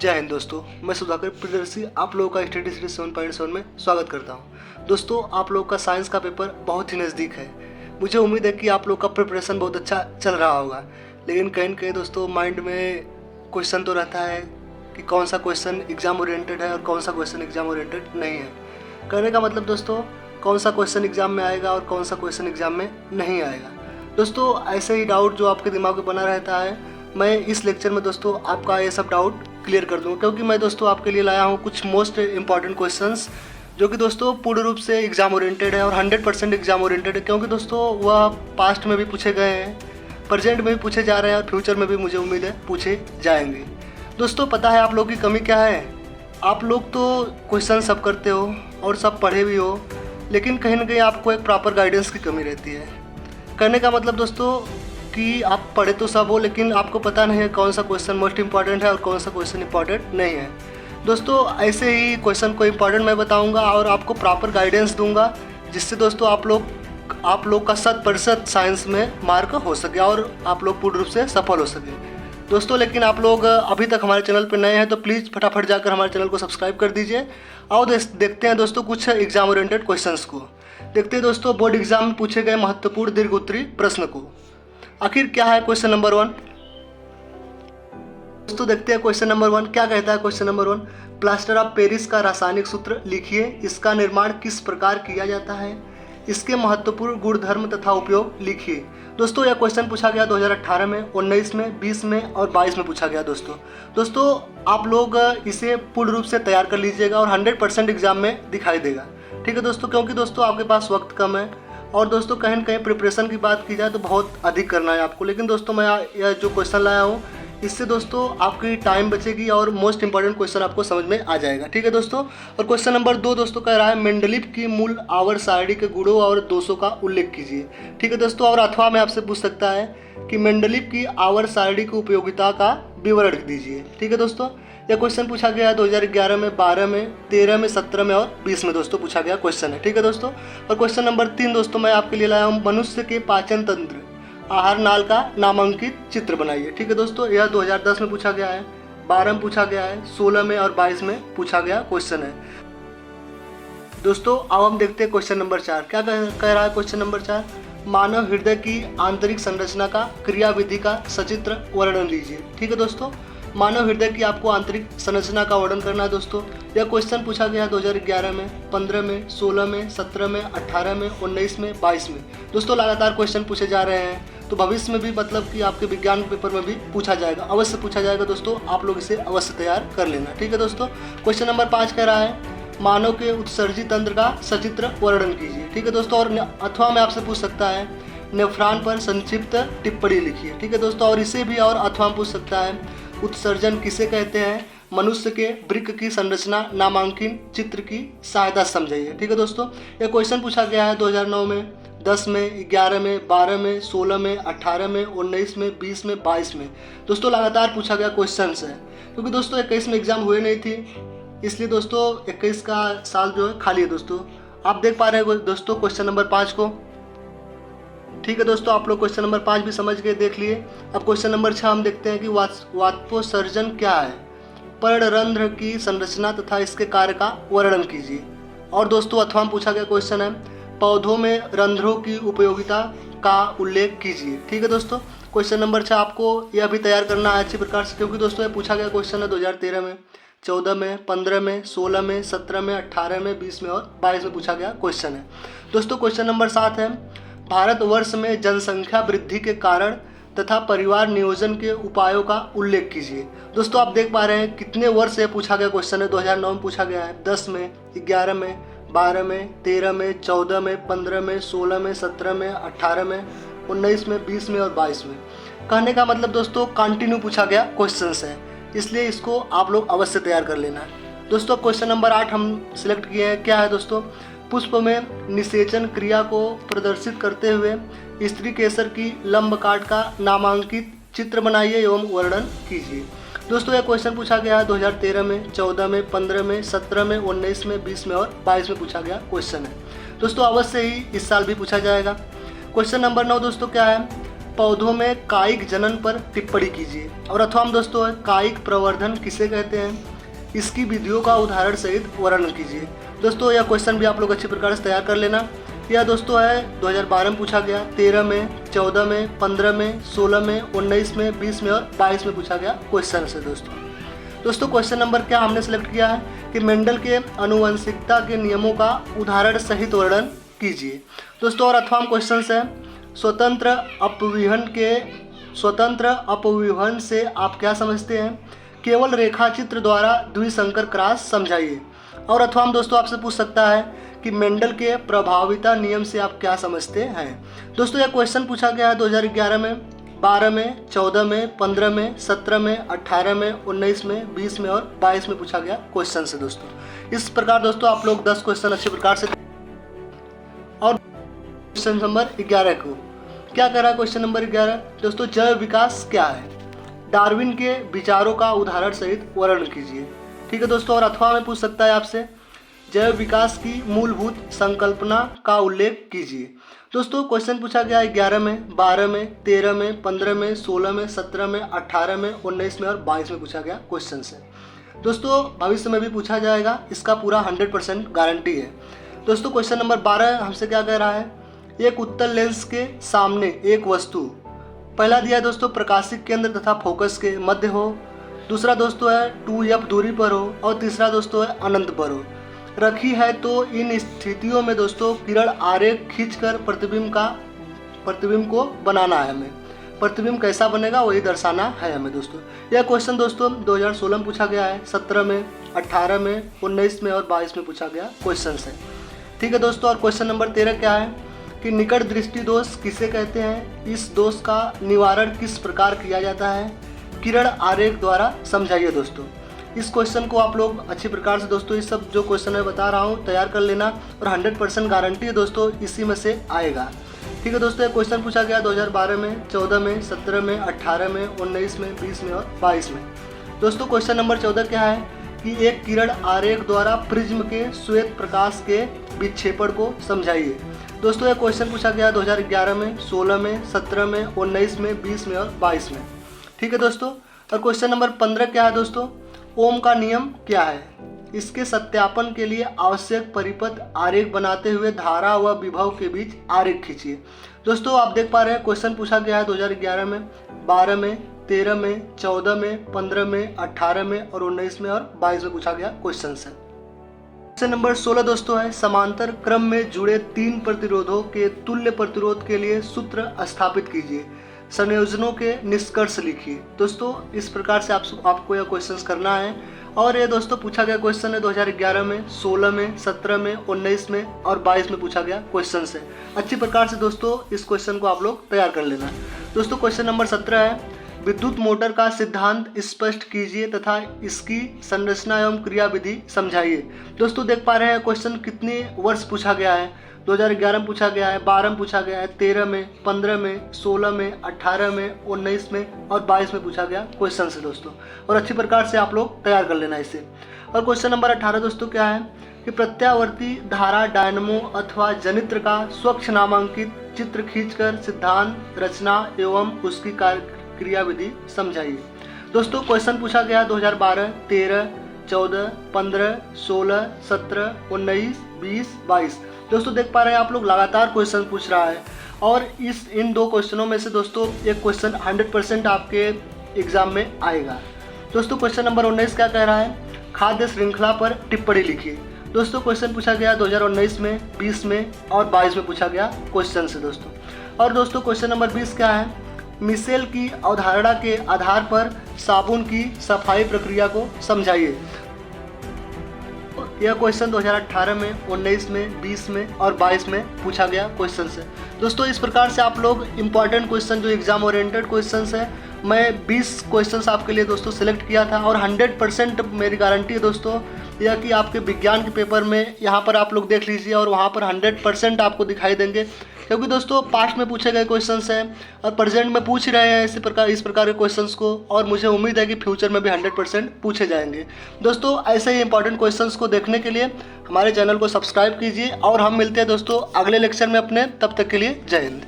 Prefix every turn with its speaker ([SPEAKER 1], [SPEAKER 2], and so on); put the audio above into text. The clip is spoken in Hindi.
[SPEAKER 1] जय हिंद दोस्तों, मैं सुधाकर प्रियदर्शी आप लोगों का स्टडी सीरीज 7.7 में स्वागत करता हूं। दोस्तों, आप लोगों का साइंस का पेपर बहुत ही नज़दीक है। मुझे उम्मीद है कि आप लोग का प्रिपरेशन बहुत अच्छा चल रहा होगा, लेकिन कहीं न कहीं दोस्तों माइंड में क्वेश्चन तो रहता है कि कौन सा क्वेश्चन एग्ज़ाम ओरिएंटेड है और कौन सा क्वेश्चन एग्ज़ाम ओरिएंटेड नहीं है। कहने का मतलब दोस्तों, कौन सा क्वेश्चन एग्ज़ाम में आएगा और कौन सा क्वेश्चन एग्ज़ाम में नहीं आएगा। दोस्तों, ऐसे ही डाउट जो आपके दिमाग में बना रहता है, मैं इस लेक्चर में दोस्तों आपका ये सब डाउट क्लियर कर दूँगा, क्योंकि मैं दोस्तों आपके लिए लाया हूँ कुछ मोस्ट इम्पॉर्टेंट क्वेश्चंस जो कि दोस्तों पूर्ण रूप से एग्ज़ाम ओरिएंटेड है और 100% एग्ज़ाम ओरिएंटेड है, क्योंकि दोस्तों वह पास्ट में भी पूछे गए हैं, प्रेजेंट में भी पूछे जा रहे हैं और फ्यूचर में भी मुझे उम्मीद है पूछे जाएंगे। दोस्तों, पता है आप लोगों की कमी क्या है? आप लोग तो क्वेश्चन सब करते हो और सब पढ़े भी हो, लेकिन कहीं ना कहीं आपको एक प्रॉपर गाइडेंस की कमी रहती है। कहने का मतलब दोस्तों कि आप पढ़े तो सब हो, लेकिन आपको पता नहीं है कौन सा क्वेश्चन मोस्ट इंपॉर्टेंट है और कौन सा क्वेश्चन इंपॉर्टेंट नहीं है। दोस्तों, ऐसे ही क्वेश्चन को इंपॉर्टेंट मैं बताऊंगा और आपको प्रॉपर गाइडेंस दूंगा, जिससे दोस्तों आप लोग का 100% साइंस में मार्क हो सके और आप लोग पूर्ण रूप से सफल हो सके। दोस्तों, लेकिन आप लोग अभी तक हमारे चैनल पर नए हैं तो प्लीज़ फटाफट जाकर हमारे चैनल को सब्सक्राइब कर दीजिए। और देखते हैं दोस्तों कुछ एग्जाम ओरिएंटेड क्वेश्चंस को। देखते हैं दोस्तों बोर्ड एग्जाम में पूछे गए महत्वपूर्ण दीर्घ उत्तरी प्रश्न को। आखिर क्या है क्वेश्चन नंबर 1? दोस्तों, देखते हैं क्वेश्चन नंबर 1 क्या कहता है। Question number 1, plaster of Paris का रासायनिक सूत्र लिखिए। इसका निर्माण किस प्रकार किया जाता है? इसके महत्वपूर्ण गुणधर्म तथा उपयोग लिखिए। दोस्तों, यह क्वेश्चन पूछा गया 2018 में, 19 में, 20 में और 22 में पूछा गया। दोस्तों आप लोग इसे पूर्ण रूप से तैयार कर लीजिएगा और 100% एग्जाम में दिखाई देगा। ठीक है दोस्तों, क्योंकि दोस्तों आपके पास वक्त कम है और दोस्तों कहीं न कहीं प्रिपरेशन की बात की जाए तो बहुत अधिक करना है आपको। लेकिन दोस्तों मैं यह जो क्वेश्चन लाया हूँ, इससे दोस्तों आपकी टाइम बचेगी और मोस्ट इंपॉर्टेंट क्वेश्चन आपको समझ में आ जाएगा। ठीक है दोस्तों। और क्वेश्चन नंबर 2 दोस्तों कह रहा है मेंडलीव की मूल आवर्त सारणी के गुणों और दोषों का उल्लेख कीजिए। ठीक है दोस्तों। और अथवा में आपसे पूछ सकता है कि मेंडलीव की आवर्त सारणी की उपयोगिता का विवरण दीजिए। ठीक है दोस्तों। यह क्वेश्चन पूछा गया 2011 में, 12 में, 13 में, 17 में और 20 में दोस्तों पूछा गया क्वेश्चन है। ठीक है दोस्तों। और क्वेश्चन नंबर 3 दोस्तों मैं आपके लिए लाया हूँ, मनुष्य के पाचन तंत्र आहार नाल का नामांकित चित्र बनाइए। ठीक है दोस्तों। यह 2010 में पूछा गया है, 12 में पूछा गया है, 16 में और 22 में पूछा गया क्वेश्चन है। दोस्तों अब हम देखते हैं क्वेश्चन नंबर 4 क्या कह रहा है। क्वेश्चन नंबर 4, मानव हृदय की आंतरिक संरचना का क्रियाविधि का सचित्र वर्णन लीजिए। ठीक है दोस्तों। मानव हृदय की आपको आंतरिक संरचना का वर्णन करना है। दोस्तों यह क्वेश्चन पूछा गया 2011 में, 15 में, 16 में, 17 में, 18 में, 19 में, 22 में। दोस्तों लगातार क्वेश्चन पूछे जा रहे हैं, तो भविष्य में भी मतलब कि आपके विज्ञान पेपर में भी पूछा जाएगा, अवश्य पूछा जाएगा। दोस्तों आप लोग इसे अवश्य तैयार कर लेना। ठीक है दोस्तों। क्वेश्चन नंबर 5 कह रहा है मानव के उत्सर्जी तंत्र का सचित्र वर्णन कीजिए। ठीक है दोस्तों। और अथवा में आपसे पूछ सकता है नेफ्रॉन पर संक्षिप्त टिप्पणी लिखिए। ठीक है दोस्तों। और इसे भी और अथवा में पूछ सकता है उत्सर्जन किसे कहते हैं? मनुष्य के वृक्क की संरचना नामांकन चित्र की सहायता समझाइए। ठीक है दोस्तों। यह क्वेश्चन पूछा गया है 2009 में, 10 में, 11 में, 12 में, 16 में, 18 में, 19 में, 20 में, 22 में। दोस्तों लगातार पूछा गया क्वेश्चन है, क्योंकि दोस्तों 21 में एग्जाम हुए नहीं थी, इसलिए दोस्तों 21 का साल जो है खाली है। दोस्तों आप देख पा रहे हैं दोस्तों क्वेश्चन नंबर 5 को। ठीक है दोस्तों, आप लोग क्वेश्चन नंबर 5 भी समझ गए, देख लिए। अब क्वेश्चन नंबर 6 हम देखते हैं कि वाष्पोत्सर्जन क्या है? पर्णरंध्र की संरचना तथा इसके कार्य का वर्णन कीजिए। और दोस्तों अथवा में पूछा गया क्वेश्चन है पौधों में रंध्रों की उपयोगिता का उल्लेख कीजिए। ठीक है दोस्तों। क्वेश्चन नंबर 6 आपको यह भी तैयार करना है अच्छी प्रकार से, क्योंकि दोस्तों यह पूछा गया क्वेश्चन है 2013 में, 14 में, 15 में, 16 में, 17 में, 18 में, 20 में और 22 में पूछा गया क्वेश्चन है। दोस्तों क्वेश्चन नंबर 7 है भारतवर्ष में जनसंख्या वृद्धि के कारण तथा परिवार नियोजन के उपायों का उल्लेख कीजिए। दोस्तों आप देख पा रहे हैं कितने वर्ष से पूछा गया क्वेश्चन है। 2009 में पूछा गया है, 10 में, 11 में, 12 में, 13 में, 14 में, 15 में, 16 में, 17 में, 18 में, 19 में, 20 में और 22 में। कहने का मतलब दोस्तों कंटिन्यू पूछा गया क्वेश्चन है, इसलिए इसको आप लोग अवश्य तैयार कर लेना है। दोस्तों क्वेश्चन नंबर 8 हम सिलेक्ट किए हैं, क्या है दोस्तों? पुष्प में निषेचन क्रिया को प्रदर्शित करते हुए स्त्री केसर की लंब काट का नामांकित चित्र बनाइए एवं वर्णन कीजिए। दोस्तों यह क्वेश्चन पूछा गया है 2013 में, 14 में, 15 में, 17 में, 19 में, 20 में और 22 में पूछा गया क्वेश्चन है। दोस्तों अवश्य ही इस साल भी पूछा जाएगा। क्वेश्चन नंबर 9 दोस्तों क्या है? पौधों में कायिक जनन पर टिप्पणी कीजिए। और अथवा हम दोस्तों है कायिक प्रवर्धन किसे कहते हैं, इसकी विधियों का उदाहरण सहित वर्णन कीजिए। दोस्तों यह क्वेश्चन भी आप लोग अच्छी प्रकार से तैयार कर लेना। यह दोस्तों है 2012 में पूछा गया, 13 में, 14 में, 15 में, 16 में, 19 में, 20 में और 22 में पूछा गया क्वेश्चन से। दोस्तों क्वेश्चन नंबर क्या हमने सेलेक्ट किया है कि मेंडल के आनुवंशिकता के नियमों का उदाहरण सहित वर्णन कीजिए। दोस्तों और अथवा क्वेश्चन है स्वतंत्र अपविभन से आप क्या समझते हैं, केवल रेखाचित्र द्वारा द्विसंकर क्रॉस समझाइए। और अथवा हम दोस्तों आपसे पूछ सकता है कि मेंडल के प्रभाविता नियम से आप क्या समझते हैं। दोस्तों यह क्वेश्चन पूछा गया है 2011 में, 12 में, 14 में, 15 में, 17 में, 18 में, 19 में, 20 में और 22 में पूछा गया क्वेश्चन से। दोस्तों इस प्रकार दोस्तों आप लोग 10 क्वेश्चन अच्छे प्रकार से। और क्वेश्चन नंबर 11 को क्या कह रहा है, क्वेश्चन नंबर 11 दोस्तों जैव विकास क्या है, डार्विन के विचारों का उदाहरण सहित वर्णन कीजिए। ठीक है दोस्तों। और अथवा में पूछ सकता है आपसे जैव विकास की मूलभूत संकल्पना का उल्लेख कीजिए। दोस्तों क्वेश्चन पूछा गया है 11 में, 12 में, 13 में, 15 में, 16 में, 17 में, 18 में, 19 में और 22 में पूछा गया क्वेश्चन से। दोस्तों भविष्य में भी पूछा जाएगा, इसका पूरा 100% गारंटी है। दोस्तों क्वेश्चन नंबर 12 हमसे क्या कह रहा है, एक उत्तल लेंस के सामने एक वस्तु, पहला दिया है दोस्तों प्रकाशिक केंद्र तथा फोकस के मध्य हो, दूसरा दोस्तों है 2f दूरी पर हो और तीसरा दोस्तों है अनंत पर हो रखी है। तो इन स्थितियों में दोस्तों किरण आरेख खींचकर प्रतिबिंब को बनाना है हमें। प्रतिबिंब कैसा बनेगा वही दर्शाना है हमें। दोस्तों यह क्वेश्चन दोस्तों 2016 में पूछा गया है, 17 में, 18 में, 19 में और 22 में पूछा गया क्वेश्चन है। ठीक है दोस्तों। और क्वेश्चन नंबर 13 क्या है कि निकट दृष्टि दोष किसे कहते हैं, इस दोष का निवारण किस प्रकार किया जाता है, किरण आरेख द्वारा समझाइए। दोस्तों इस क्वेश्चन को आप लोग अच्छी प्रकार से दोस्तों इस सब जो क्वेश्चन मैं बता रहा हूँ तैयार कर लेना और 100% गारंटी है दोस्तों इसी में से आएगा। ठीक है दोस्तों। ये क्वेश्चन पूछा गया 2012 में, 14 में, 17 में, 18 में, 19 में, 20 में और 22 में। दोस्तों क्वेश्चन नंबर 14 क्या है कि एक किरण आरेख द्वारा प्रिज्म के श्वेत प्रकाश के विक्षेपण को समझाइए। दोस्तों यह क्वेश्चन पूछा गया 2011 में, 16 में, 17 में, 19 में, 20 में और 22 में। ठीक है दोस्तों। और क्वेश्चन नंबर 15 क्या है दोस्तों, ओम का नियम क्या है, इसके सत्यापन के लिए आवश्यक परिपथ आरेख बनाते हुए धारा व विभव के बीच आरेख खींचिए। दोस्तों आप देख पा रहे हैं क्वेश्चन पूछा गया है 2011 में, 12 में, 13 में, 14 में, 15 में, 18 में और 19 में और 22 में पूछा गया क्वेश्चन है। क्वेश्चन नंबर 16 दोस्तों है समांतर क्रम में जुड़े 3 प्रतिरोधों के तुल्य प्रतिरोध के लिए सूत्र स्थापित कीजिए, संयोजनों के निष्कर्ष लिखिए। दोस्तों इस प्रकार से आपको यह क्वेश्चन करना है। और ये दोस्तों पूछा गया क्वेश्चन है 2011 में, 16 में, 17 में, 19 में और 22 में पूछा गया क्वेश्चन है। अच्छी प्रकार से दोस्तों इस क्वेश्चन को आप लोग तैयार कर लेना। दोस्तों क्वेश्चन नंबर 17 है विद्युत मोटर का सिद्धांत स्पष्ट कीजिए तथा इसकी संरचना एवं क्रियाविधि समझाइए। दोस्तों देख पा रहे हैं क्वेश्चन कितने वर्ष पूछा गया है, 2011 में पूछा गया है, 12 में पूछा गया है, 13 में, 15 में, 16 में, 18 में, 19 में और 22 में पूछा गया क्वेश्चन है दोस्तों। और अच्छी प्रकार से आप लोग तैयार कर लेना इसे। और क्वेश्चन नंबर 18 दोस्तों क्या है कि प्रत्यावर्ती धारा डायनमो अथवा जनित्र का स्वच्छ नामांकित चित्र खींचकर सिद्धांत रचना एवं उसकी क्रियाविधि समझाइए। दोस्तों क्वेश्चन पूछा गया 2012, 13, 14, 15, 16, 17, 19, 20, 22। दोस्तों देख पा रहे हैं आप लोग लगातार क्वेश्चन पूछ रहा है और इन 2 क्वेश्चनों में से दोस्तों एक क्वेश्चन 100% आपके एग्जाम में आएगा। दोस्तों क्वेश्चन नंबर 19 क्या कह रहा है, खाद्य श्रृंखला पर टिप्पणी लिखिए। दोस्तों क्वेश्चन पूछा गया 2019 में, 20 में और 22 में पूछा गया क्वेश्चन से दोस्तों। और दोस्तों क्वेश्चन नंबर 20 क्या है, मिशेल की अवधारणा के आधार पर साबुन की सफाई प्रक्रिया को समझाइए। यह क्वेश्चन 2018 में, 19 में, 20 में और 22 में पूछा गया क्वेश्चन है। दोस्तों इस प्रकार से आप लोग इंपॉर्टेंट क्वेश्चन जो एग्जाम ओरिएंटेड क्वेश्चन है मैं 20 क्वेश्चंस आपके लिए दोस्तों सिलेक्ट किया था और 100% मेरी गारंटी है दोस्तों यह कि आपके विज्ञान के पेपर में यहाँ पर आप लोग देख लीजिए और वहाँ पर 100% आपको दिखाई देंगे, क्योंकि दोस्तों पास्ट में पूछे गए क्वेश्चंस हैं और प्रेजेंट में पूछ रहे हैं इस प्रकार के क्वेश्चंस को, और मुझे उम्मीद है कि फ्यूचर में भी 100% पूछे जाएंगे। दोस्तों ऐसे ही इंपॉर्टेंट क्वेश्चंस को देखने के लिए हमारे चैनल को सब्सक्राइब कीजिए और हम मिलते हैं दोस्तों अगले लेक्चर में अपने, तब तक के लिए जय हिंद।